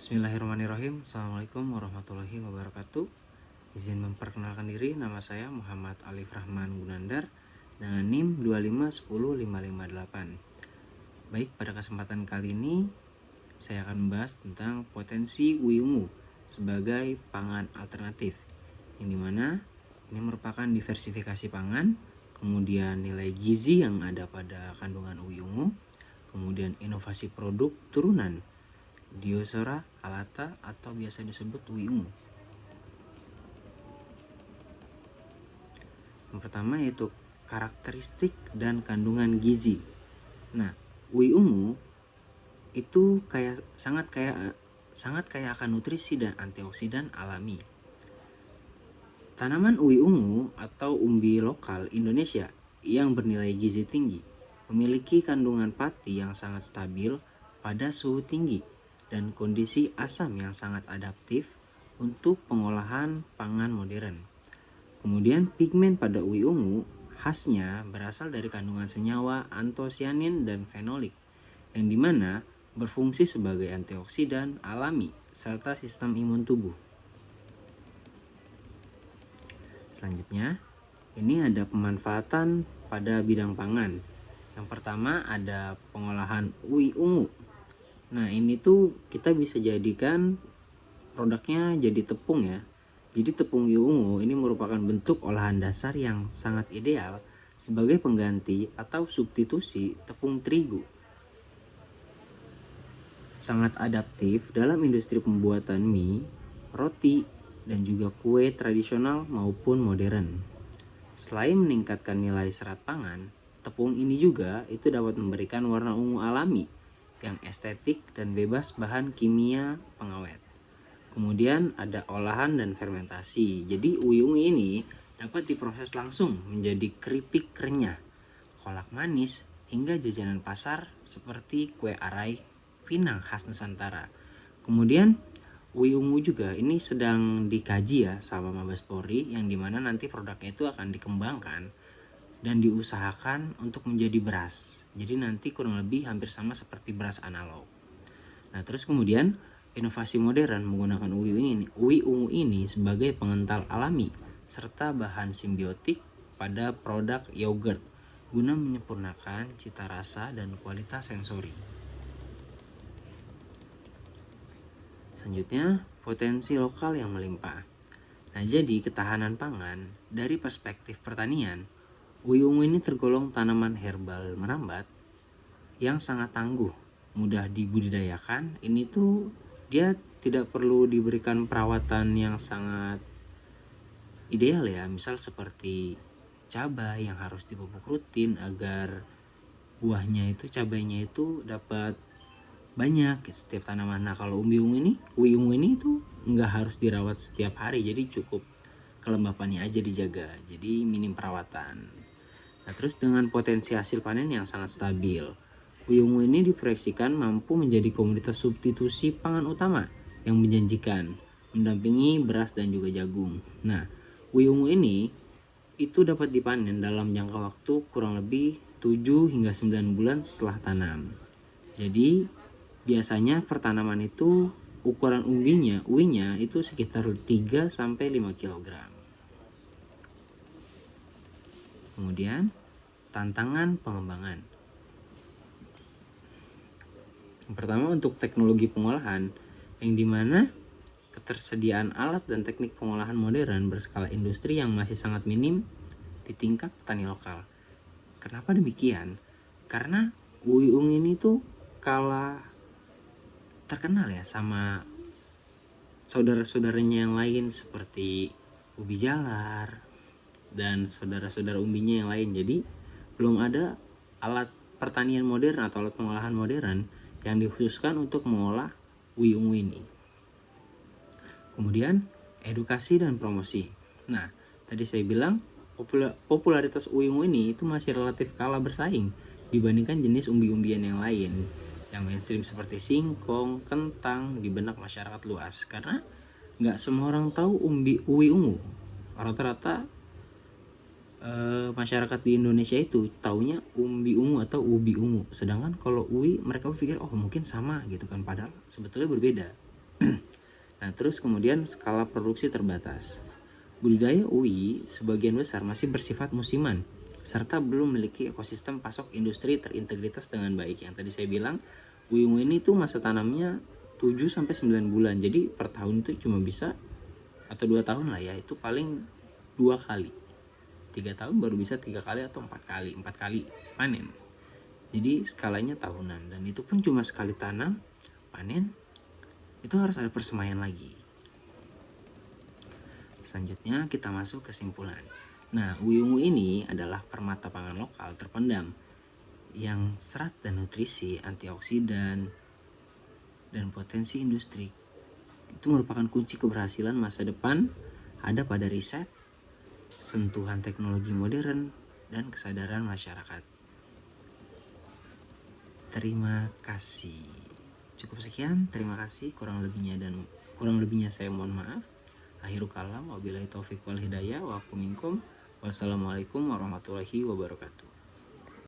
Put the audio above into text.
Bismillahirrahmanirrahim. Assalamualaikum warahmatullahi wabarakatuh. Izin memperkenalkan diri, nama saya Muhammad Alif Rahman Gunandar dengan NIM 2510558. Baik, pada kesempatan kali ini saya akan membahas tentang potensi uwi ungu sebagai pangan alternatif, yang dimana ini merupakan diversifikasi pangan, kemudian nilai gizi yang ada pada kandungan uwi ungu, kemudian inovasi produk turunan Diosora alata atau biasa disebut uwi ungu. Yang pertama yaitu karakteristik dan kandungan gizi. Nah, uwi ungu itu sangat kaya akan nutrisi dan antioksidan alami. Tanaman uwi ungu atau umbi lokal Indonesia yang bernilai gizi tinggi memiliki kandungan pati yang sangat stabil pada suhu tinggi dan kondisi asam yang sangat adaptif untuk pengolahan pangan modern. Kemudian pigmen pada uwi ungu khasnya berasal dari kandungan senyawa antosianin dan fenolik, yang dimana berfungsi sebagai antioksidan alami serta sistem imun tubuh. Selanjutnya, ini ada pemanfaatan pada bidang pangan. Yang pertama ada pengolahan uwi ungu. Nah, ini tuh kita bisa jadikan produknya jadi tepung ya. Jadi tepung uwi ungu ini merupakan bentuk olahan dasar yang sangat ideal sebagai pengganti atau substitusi tepung terigu. Sangat adaptif dalam industri pembuatan mie, roti, dan juga kue tradisional maupun modern. Selain meningkatkan nilai serat pangan, tepung ini juga itu dapat memberikan warna ungu alami yang estetik dan bebas bahan kimia pengawet. Kemudian ada olahan dan fermentasi. Jadi uwi ungu ini dapat diproses langsung menjadi keripik renyah, kolak manis, hingga jajanan pasar seperti kue arai, pinang khas Nusantara. Kemudian uwi ungu juga ini sedang dikaji ya sama Mabes Polri, yang dimana nanti produknya itu akan dikembangkan dan diusahakan untuk menjadi beras. Jadi nanti kurang lebih hampir sama seperti beras analog. Nah, terus kemudian inovasi modern menggunakan uwi ungu ini sebagai pengental alami serta bahan simbiotik pada produk yogurt guna menyempurnakan cita rasa dan kualitas sensori. Selanjutnya, potensi lokal yang melimpah. Nah, jadi ketahanan pangan dari perspektif pertanian, uwi ungu ini tergolong tanaman herbal merambat yang sangat tangguh, mudah dibudidayakan. Ini tuh dia tidak perlu diberikan perawatan yang sangat ideal ya, misal seperti cabai yang harus dipupuk rutin agar buahnya itu, cabainya itu dapat banyak setiap tanaman. Nah, kalau uwi ungu ini tuh nggak harus dirawat setiap hari, jadi cukup kelembapannya aja dijaga, jadi minim perawatan. Nah, terus dengan potensi hasil panen yang sangat stabil, uwi ungu ini diproyeksikan mampu menjadi komoditas substitusi pangan utama yang menjanjikan, mendampingi beras dan juga jagung. Nah, uwi ungu ini itu dapat dipanen dalam jangka waktu kurang lebih 7 hingga 9 bulan setelah tanam. Jadi, biasanya pertanaman itu ukuran uwinya itu sekitar 3 sampai 5 kg. Kemudian tantangan pengembangan. Yang pertama untuk teknologi pengolahan, yang dimana ketersediaan alat dan teknik pengolahan modern berskala industri yang masih sangat minim di tingkat petani lokal. Kenapa demikian? Karena uwi ungu ini tuh kalah terkenal ya sama saudara-saudaranya yang lain seperti ubi jalar dan saudara-saudara umbinya yang lain. Jadi belum ada alat pertanian modern atau alat pengolahan modern yang dikhususkan untuk mengolah uwi ungu ini. Kemudian edukasi dan promosi. Nah, tadi saya bilang popularitas uwi ungu ini itu masih relatif kalah bersaing dibandingkan jenis umbi-umbian yang lain yang mainstream seperti singkong, kentang di benak masyarakat luas, karena nggak semua orang tahu uwi ungu. Rata-rata masyarakat di Indonesia itu taunya umbi ungu atau ubi ungu, sedangkan kalau uwi mereka berpikir oh mungkin sama gitu kan, padahal sebetulnya berbeda. Nah, terus kemudian skala produksi terbatas. Budidaya UI sebagian besar masih bersifat musiman, serta belum memiliki ekosistem pasok industri terintegritas dengan baik. Yang tadi saya bilang, UI ini tuh masa tanamnya 7-9 bulan. Jadi per tahun itu cuma bisa, atau 2 tahun lah ya, itu paling 2 kali. 3 tahun baru bisa 3 kali atau 4 kali panen. Jadi skalanya tahunan, dan itu pun cuma sekali tanam, panen, itu harus ada persemaian lagi. Selanjutnya kita masuk kesimpulan. Nah, UI ungu ini adalah permata pangan lokal terpendam yang serat dan nutrisi, antioksidan, dan potensi industri itu merupakan kunci keberhasilan masa depan ada pada riset, sentuhan teknologi modern, dan kesadaran masyarakat. Terima kasih. Cukup sekian, terima kasih. Kurang lebihnya saya mohon maaf. Akhirul kalam, wabillahi taufiq wal hidayah, wa minkum. Wassalamualaikum warahmatullahi wabarakatuh.